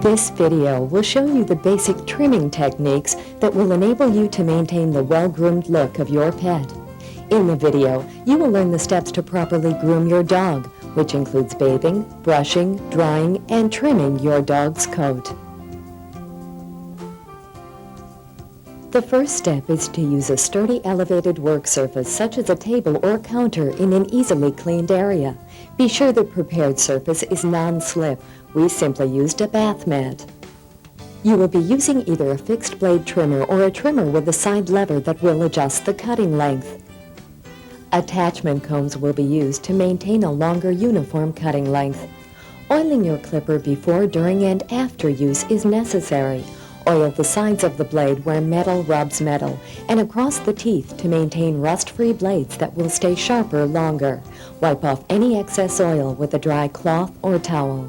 This video will show you the basic trimming techniques that will enable you to maintain the well-groomed look of your pet. In the video, you will learn the steps to properly groom your dog, which includes bathing, brushing, drying, and trimming your dog's coat. The first step is to use a sturdy elevated work surface such as a table or counter in an easily cleaned area. Be sure the prepared surface is non-slip. We simply used a bath mat. You will be using either a fixed blade trimmer or a trimmer with a side lever that will adjust the cutting length. Attachment combs will be used to maintain a longer uniform cutting length. Oiling your clipper before, during, and after use is necessary. Oil the sides of the blade where metal rubs metal and across the teeth to maintain rust-free blades that will stay sharper longer. Wipe off any excess oil with a dry cloth or towel.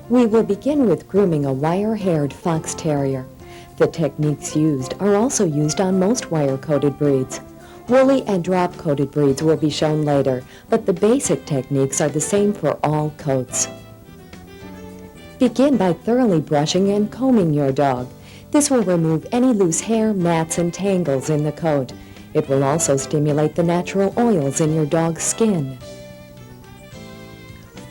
We will begin with grooming a wire-haired fox terrier. The techniques used are also used on most wire-coated breeds. Woolly and drop-coated breeds will be shown later, but the basic techniques are the same for all coats. Begin by thoroughly brushing and combing your dog. This will remove any loose hair, mats, and tangles in the coat. It will also stimulate the natural oils in your dog's skin.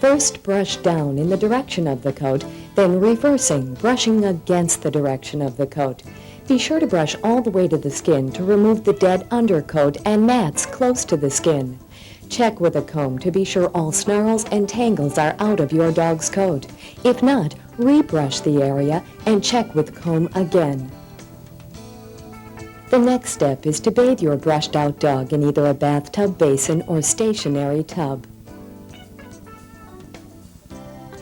First brush down in the direction of the coat, then reversing, brushing against the direction of the coat. Be sure to brush all the way to the skin to remove the dead undercoat and mats close to the skin. Check with a comb to be sure all snarls and tangles are out of your dog's coat. If not, rebrush the area and check with comb again. The next step is to bathe your brushed out dog in either a bathtub basin or stationary tub.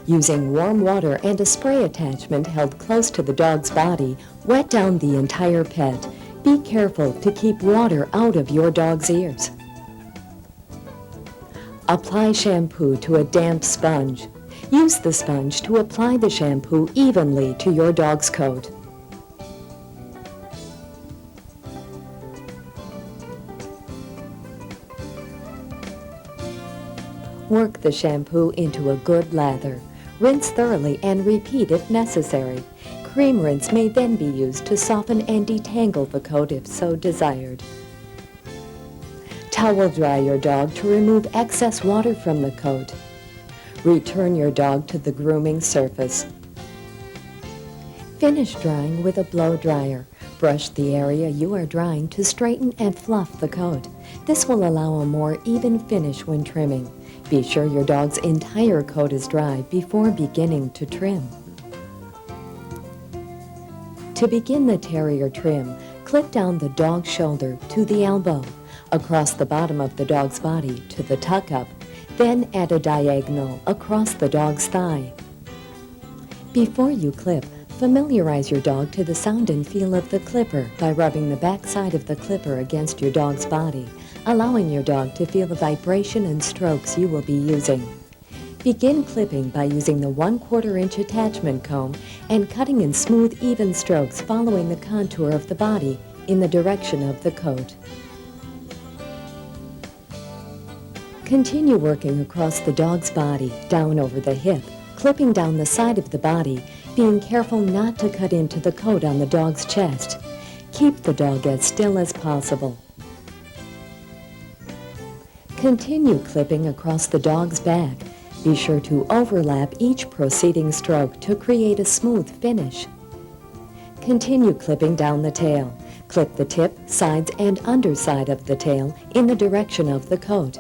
Using warm water and a spray attachment held close to the dog's body, wet down the entire pet. Be careful to keep water out of your dog's ears. Apply shampoo to a damp sponge. Use the sponge to apply the shampoo evenly to your dog's coat. Work the shampoo into a good lather. Rinse thoroughly and repeat if necessary. Cream rinse may then be used to soften and detangle the coat if so desired. Towel dry your dog to remove excess water from the coat. Return your dog to the grooming surface. Finish drying with a blow dryer. Brush the area you are drying to straighten and fluff the coat. This will allow a more even finish when trimming. Be sure your dog's entire coat is dry before beginning to trim. To begin the terrier trim, clip down the dog's shoulder to the elbow, across the bottom of the dog's body to the tuck-up, then add a diagonal across the dog's thigh. Before you clip, familiarize your dog to the sound and feel of the clipper by rubbing the back side of the clipper against your dog's body, allowing your dog to feel the vibration and strokes you will be using. Begin clipping by using the 1/4 inch attachment comb and cutting in smooth, even strokes following the contour of the body in the direction of the coat. Continue working across the dog's body, down over the hip, clipping down the side of the body, being careful not to cut into the coat on the dog's chest. Keep the dog as still as possible. Continue clipping across the dog's back. Be sure to overlap each proceeding stroke to create a smooth finish. Continue clipping down the tail. Clip the tip, sides, and underside of the tail in the direction of the coat.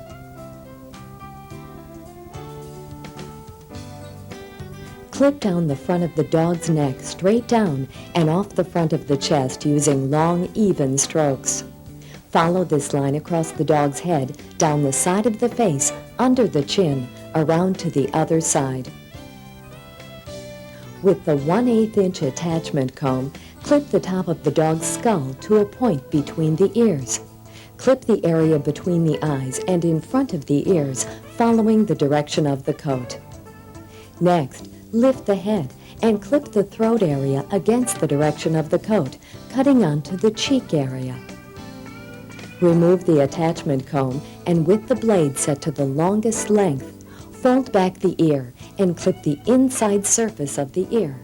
Clip down the front of the dog's neck straight down and off the front of the chest using long, even strokes. Follow this line across the dog's head, down the side of the face, under the chin, around to the other side. With the 1/8 inch attachment comb, clip the top of the dog's skull to a point between the ears. Clip the area between the eyes and in front of the ears, following the direction of the coat. Next, lift the head and clip the throat area against the direction of the coat, cutting onto the cheek area. Remove the attachment comb and with the blade set to the longest length, fold back the ear and clip the inside surface of the ear.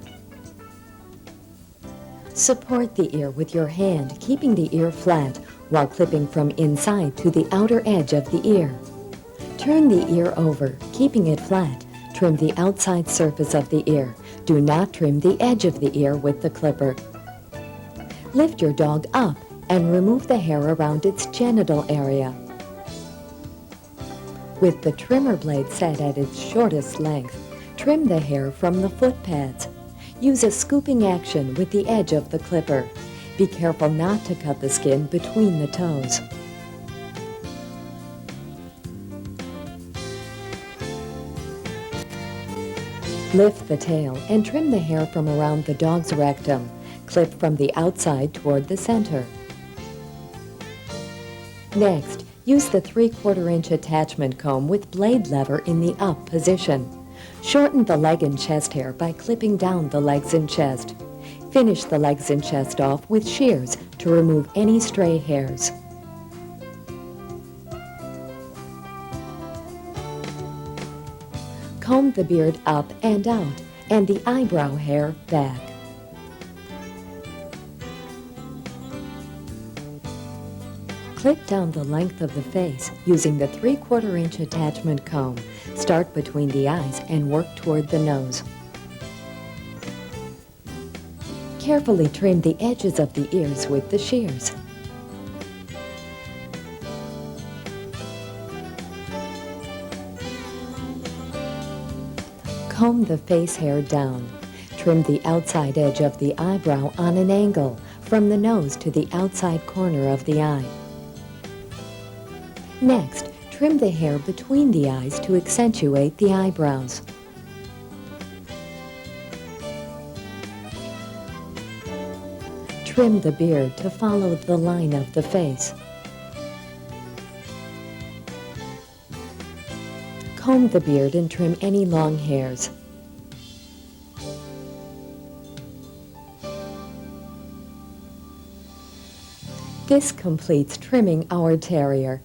Support the ear with your hand, keeping the ear flat while clipping from inside to the outer edge of the ear. Turn the ear over, keeping it flat. Trim the outside surface of the ear. Do not trim the edge of the ear with the clipper. Lift your dog up and remove the hair around its genital area. With the trimmer blade set at its shortest length, trim the hair from the foot pads. Use a scooping action with the edge of the clipper. Be careful not to cut the skin between the toes. Lift the tail and trim the hair from around the dog's rectum. Clip from the outside toward the center. Next, use the 3/4 inch attachment comb with blade lever in the up position. Shorten the leg and chest hair by clipping down the legs and chest. Finish the legs and chest off with shears to remove any stray hairs. Comb the beard up and out and the eyebrow hair back. Clip down the length of the face using the 3/4 inch attachment comb. Start between the eyes and work toward the nose. Carefully trim the edges of the ears with the shears. Comb the face hair down. Trim the outside edge of the eyebrow on an angle from the nose to the outside corner of the eye. Next, trim the hair between the eyes to accentuate the eyebrows. Trim the beard to follow the line of the face. Comb the beard and trim any long hairs. This completes trimming our terrier.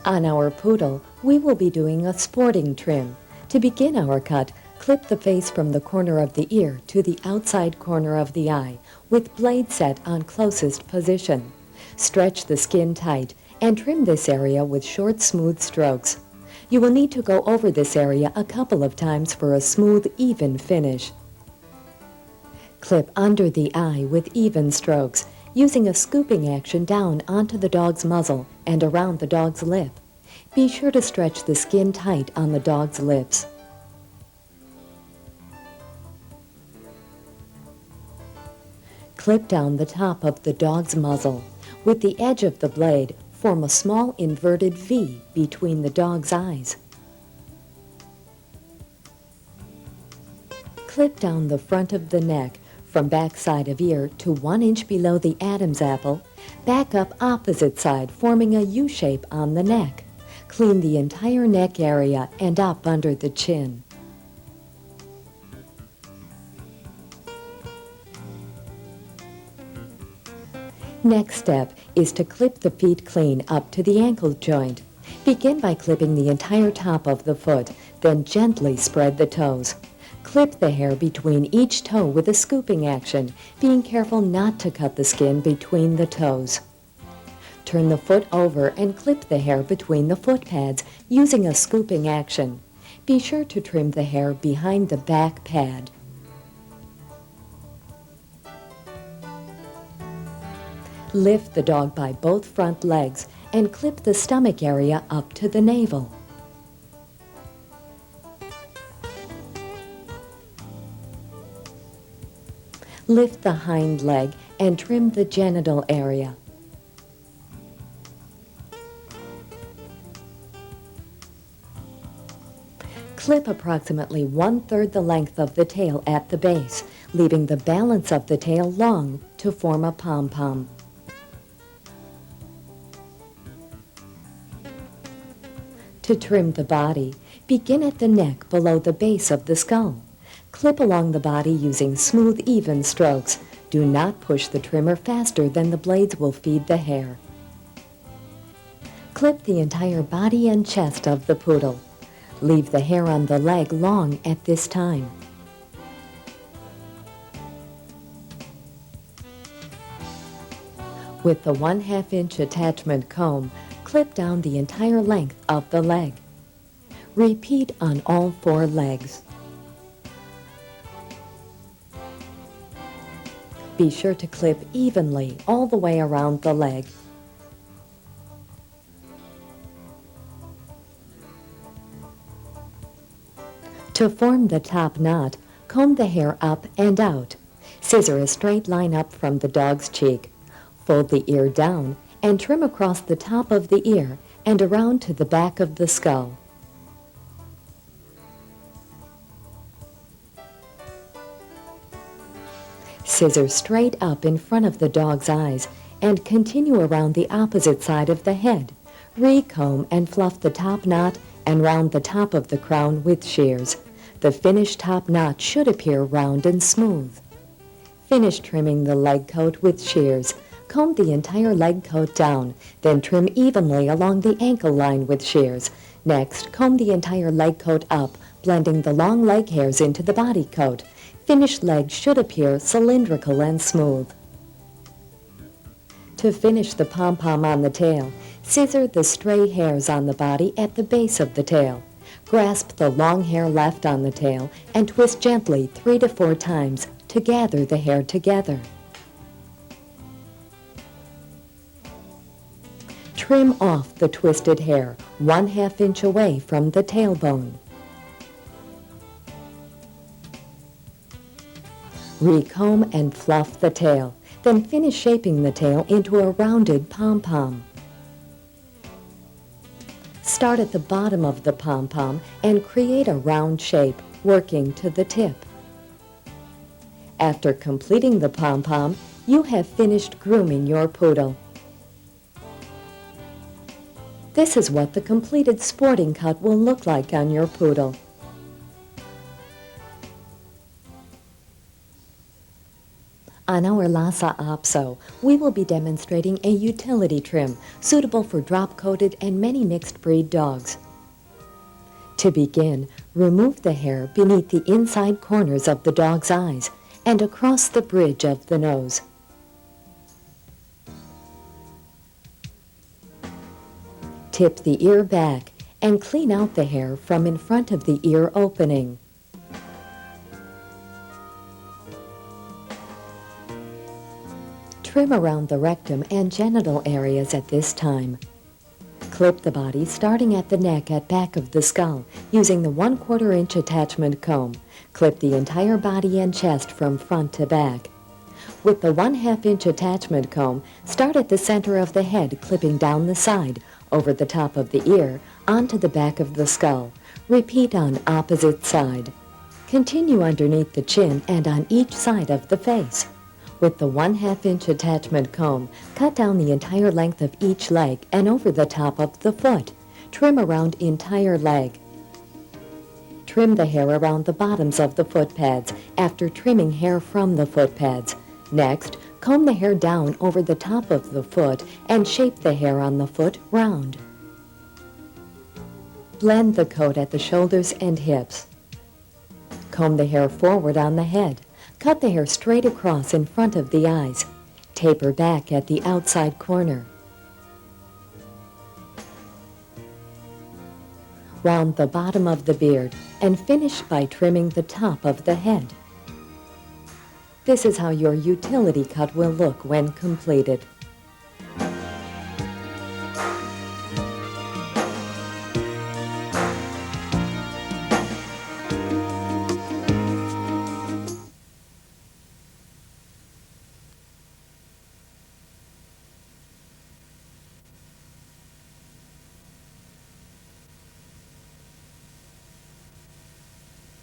On our poodle, we will be doing a sporting trim. To begin our cut, clip the face from the corner of the ear to the outside corner of the eye, with blade set on closest position. Stretch the skin tight and trim this area with short, smooth strokes. You will need to go over this area a couple of times for a smooth, even finish. Clip under the eye with even strokes, using a scooping action down onto the dog's muzzle and around the dog's lip. Be sure to stretch the skin tight on the dog's lips. Clip down the top of the dog's muzzle. With the edge of the blade, form a small inverted V between the dog's eyes. Clip down the front of the neck from back side of ear to 1 inch below the Adam's apple, back up opposite side, forming a U shape on the neck. Clean the entire neck area and up under the chin. Next step is to clip the feet clean up to the ankle joint. Begin by clipping the entire top of the foot, then gently spread the toes. Clip the hair between each toe with a scooping action, being careful not to cut the skin between the toes. Turn the foot over and clip the hair between the foot pads using a scooping action. Be sure to trim the hair behind the back pad. Lift the dog by both front legs and clip the stomach area up to the navel. Lift the hind leg and trim the genital area. Clip approximately 1/3 the length of the tail at the base, leaving the balance of the tail long to form a pom-pom. To trim the body, begin at the neck below the base of the skull. Clip along the body using smooth, even strokes. Do not push the trimmer faster than the blades will feed the hair. Clip the entire body and chest of the poodle. Leave the hair on the leg long at this time. With the 1/2 inch attachment comb, clip down the entire length of the leg. Repeat on all 4 legs. Be sure to clip evenly all the way around the leg. To form the top knot, comb the hair up and out. Scissor a straight line up from the dog's cheek. Fold the ear down and trim across the top of the ear and around to the back of the skull. Scissor straight up in front of the dog's eyes and continue around the opposite side of the head. Recomb and fluff the top knot and round the top of the crown with shears. The finished top knot should appear round and smooth. Finish trimming the leg coat with shears. Comb the entire leg coat down, then trim evenly along the ankle line with shears. Next, comb the entire leg coat up, blending the long leg hairs into the body coat. Finished legs should appear cylindrical and smooth. To finish the pom-pom on the tail, scissor the stray hairs on the body at the base of the tail. Grasp the long hair left on the tail and twist gently 3 to 4 times to gather the hair together. Trim off the twisted hair 1/2 inch away from the tailbone. Recomb and fluff the tail, then finish shaping the tail into a rounded pom-pom. Start at the bottom of the pom-pom and create a round shape, working to the tip. After completing the pom-pom, you have finished grooming your poodle. This is what the completed sporting cut will look like on your poodle. On our Lhasa Apso, we will be demonstrating a utility trim suitable for drop-coated and many mixed-breed dogs. To begin, remove the hair beneath the inside corners of the dog's eyes and across the bridge of the nose. Tip the ear back and clean out the hair from in front of the ear opening. Trim around the rectum and genital areas at this time. Clip the body starting at the neck at back of the skull using the 1/4 inch attachment comb. Clip the entire body and chest from front to back. With the 1/2 inch attachment comb, start at the center of the head, clipping down the side, over the top of the ear, onto the back of the skull. Repeat on opposite side. Continue underneath the chin and on each side of the face. With the 1/2 inch attachment comb, cut down the entire length of each leg and over the top of the foot. Trim around entire leg. Trim the hair around the bottoms of the foot pads after trimming hair from the foot pads. Next, comb the hair down over the top of the foot and shape the hair on the foot round. Blend the coat at the shoulders and hips. Comb the hair forward on the head. Cut the hair straight across in front of the eyes. Taper back at the outside corner. Round the bottom of the beard and finish by trimming the top of the head. This is how your utility cut will look when completed.